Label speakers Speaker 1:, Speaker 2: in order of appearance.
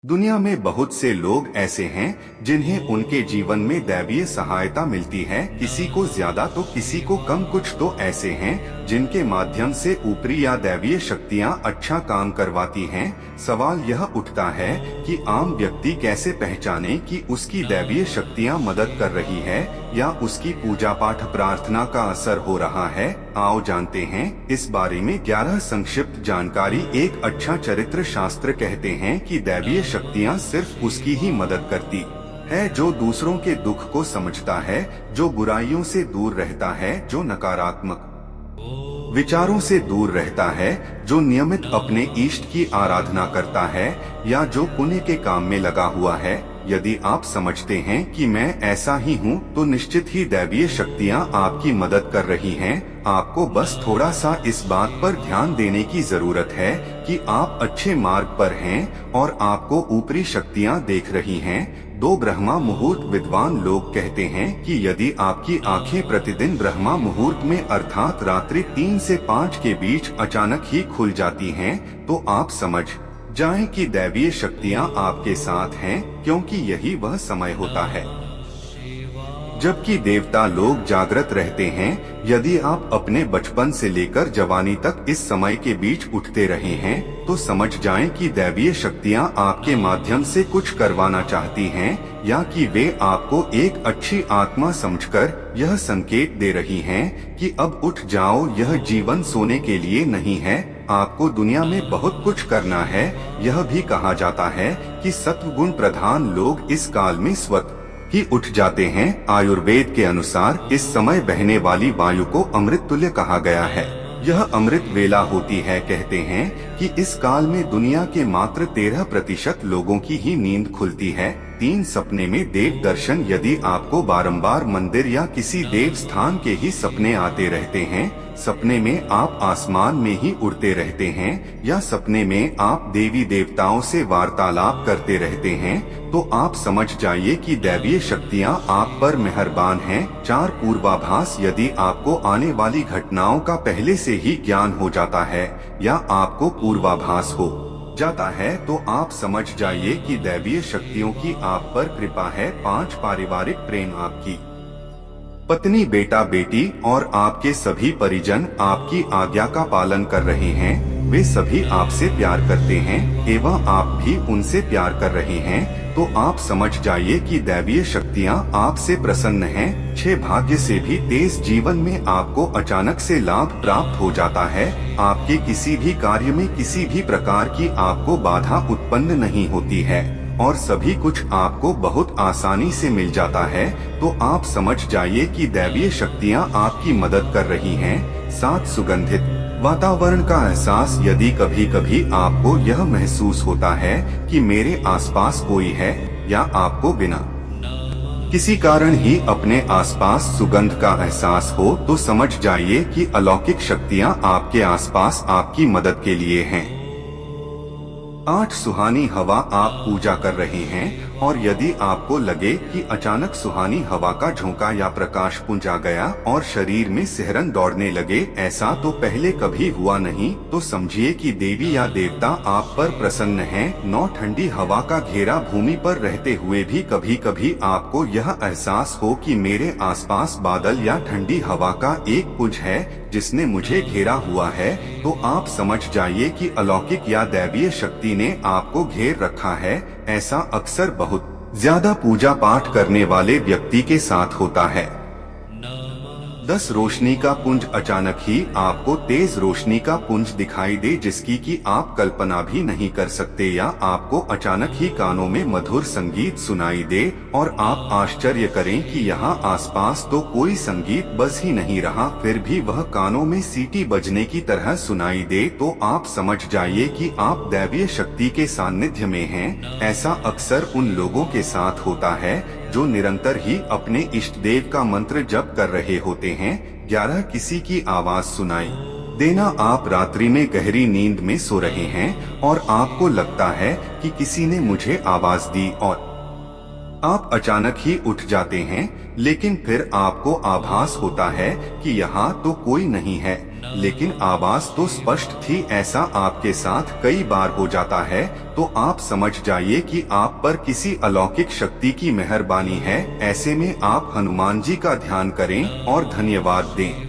Speaker 1: दुनिया में बहुत से लोग ऐसे हैं जिन्हें उनके जीवन में दैवीय सहायता मिलती है, किसी को ज्यादा तो किसी को कम। कुछ तो ऐसे हैं जिनके माध्यम से ऊपरी या दैवीय शक्तियां अच्छा काम करवाती हैं। सवाल यह उठता है कि आम व्यक्ति कैसे पहचाने कि उसकी दैवीय शक्तियां मदद कर रही है या उसकी पूजा पाठ प्रार्थना का असर हो रहा है। आओ जानते हैं इस बारे में 11 संक्षिप्त जानकारी। एक अच्छा चरित्र शास्त्र कहते हैं कि दैवीय शक्तियां सिर्फ उसकी ही मदद करती है जो दूसरों के दुख को समझता है, जो बुराइयों से दूर रहता है, जो नकारात्मक विचारों से दूर रहता है, जो नियमित अपने इष्ट की आराधना करता है या जो पुण्य के काम में लगा हुआ है। यदि आप समझते हैं कि मैं ऐसा ही हूँ तो निश्चित ही दैवीय शक्तियाँ आपकी मदद कर रही हैं। आपको बस थोड़ा सा इस बात पर ध्यान देने की जरूरत है कि आप अच्छे मार्ग पर हैं और आपको ऊपरी शक्तियाँ देख रही हैं। 2 ब्रह्मा मुहूर्त। विद्वान लोग कहते हैं कि यदि आपकी आंखें प्रतिदिन ब्रह्मा मुहूर्त में अर्थात रात्रि 3 से 5 के बीच अचानक ही खुल जाती हैं, तो आप समझ जाएं कि दैवीय शक्तियां आपके साथ हैं, क्योंकि यही वह समय होता है जबकि देवता लोग जागृत रहते हैं। यदि आप अपने बचपन से लेकर जवानी तक इस समय के बीच उठते रहे हैं, तो समझ जाएं कि दैवीय शक्तियां आपके माध्यम से कुछ करवाना चाहती हैं या कि वे आपको एक अच्छी आत्मा समझकर यह संकेत दे रही हैं कि अब उठ जाओ, यह जीवन सोने के लिए नहीं है। आपको दुनिया में बहुत कुछ करना है। यह भी कहा जाता है कि सत्वगुण प्रधान लोग इस काल में स्वतः ही उठ जाते हैं। आयुर्वेद के अनुसार इस समय बहने वाली वायु को अमृत तुल्य कहा गया है। यह अमृत वेला होती है। कहते हैं कि इस काल में दुनिया के मात्र 13% लोगों की ही नींद खुलती है। 3 सपने में देव दर्शन। यदि आपको बारंबार मंदिर या किसी देव स्थान के ही सपने आते रहते हैं, सपने में आप आसमान में ही उड़ते रहते हैं या सपने में आप देवी देवताओं से वार्तालाप करते रहते हैं, तो आप समझ जाइए कि दैवीय शक्तियां आप पर मेहरबान हैं। 4 पूर्वाभास। यदि आपको आने वाली घटनाओं का पहले से ही ज्ञान हो जाता है या आपको पूर्वाभास हो जाता है, तो आप समझ जाइए कि दैवीय शक्तियों की आप पर कृपा है। 5 पारिवारिक प्रेम। आपकी पत्नी, बेटा बेटी और आपके सभी परिजन आपकी आज्ञा का पालन कर रहे हैं। वे सभी आपसे प्यार करते हैं एवं आप भी उनसे प्यार कर रहे हैं, तो आप समझ जाइए कि दैवीय शक्तियां आपसे प्रसन्न हैं। 6 भाग्य से भी तेज। जीवन में आपको अचानक से लाभ प्राप्त हो जाता है। आपके किसी भी कार्य में किसी भी प्रकार की आपको बाधा उत्पन्न नहीं होती है और सभी कुछ आपको बहुत आसानी से मिल जाता है, तो आप समझ जाइए कि दैवीय शक्तियां आपकी मदद कर रही हैं। 7 सुगंधित वातावरण का एहसास। यदि कभी कभी आपको यह महसूस होता है कि मेरे आसपास कोई है या आपको बिना किसी कारण ही अपने आसपास सुगंध का एहसास हो, तो समझ जाइए कि अलौकिक शक्तियां आपके आसपास आपकी मदद के लिए हैं। 8 सुहानी हवा। आप पूजा कर रहे हैं और यदि आपको लगे कि अचानक सुहानी हवा का झोंका या प्रकाश पुंज आ गया और शरीर में सिहरन दौड़ने लगे, ऐसा तो पहले कभी हुआ नहीं, तो समझिए कि देवी या देवता आप पर प्रसन्न हैं। 9 ठंडी हवा का घेरा। भूमि पर रहते हुए भी कभी कभी आपको यह एहसास हो कि मेरे आसपास बादल या ठंडी हवा का एक पुंज है जिसने मुझे घेरा हुआ है, तो आप समझ जाइए कि अलौकिक या दैवीय शक्ति ने आपको घेर रखा है। ऐसा अक्सर बहुत ज्यादा पूजा पाठ करने वाले व्यक्ति के साथ होता है। 10 रोशनी का पुंज। अचानक ही आपको तेज रोशनी का पुंज दिखाई दे जिसकी कि आप कल्पना भी नहीं कर सकते, या आपको अचानक ही कानों में मधुर संगीत सुनाई दे और आप आश्चर्य करें कि यहाँ आसपास तो कोई संगीत बज ही नहीं रहा, फिर भी वह कानों में सीटी बजने की तरह सुनाई दे, तो आप समझ जाइए कि आप दैवीय शक्ति के सानिध्य में हैं। ऐसा अक्सर उन लोगों के साथ होता है जो निरंतर ही अपने इष्ट देव का मंत्र जप कर रहे होते हैं। 11 किसी की आवाज सुनाई देना। आप रात्रि में गहरी नींद में सो रहे हैं और आपको लगता है कि किसी ने मुझे आवाज दी और आप अचानक ही उठ जाते हैं, लेकिन फिर आपको आभास होता है कि यहाँ तो कोई नहीं है। लेकिन आवाज तो स्पष्ट थी। ऐसा आपके साथ कई बार हो जाता है तो आप समझ जाइए कि आप पर किसी अलौकिक शक्ति की मेहरबानी है। ऐसे में आप हनुमान जी का ध्यान करें और धन्यवाद दें।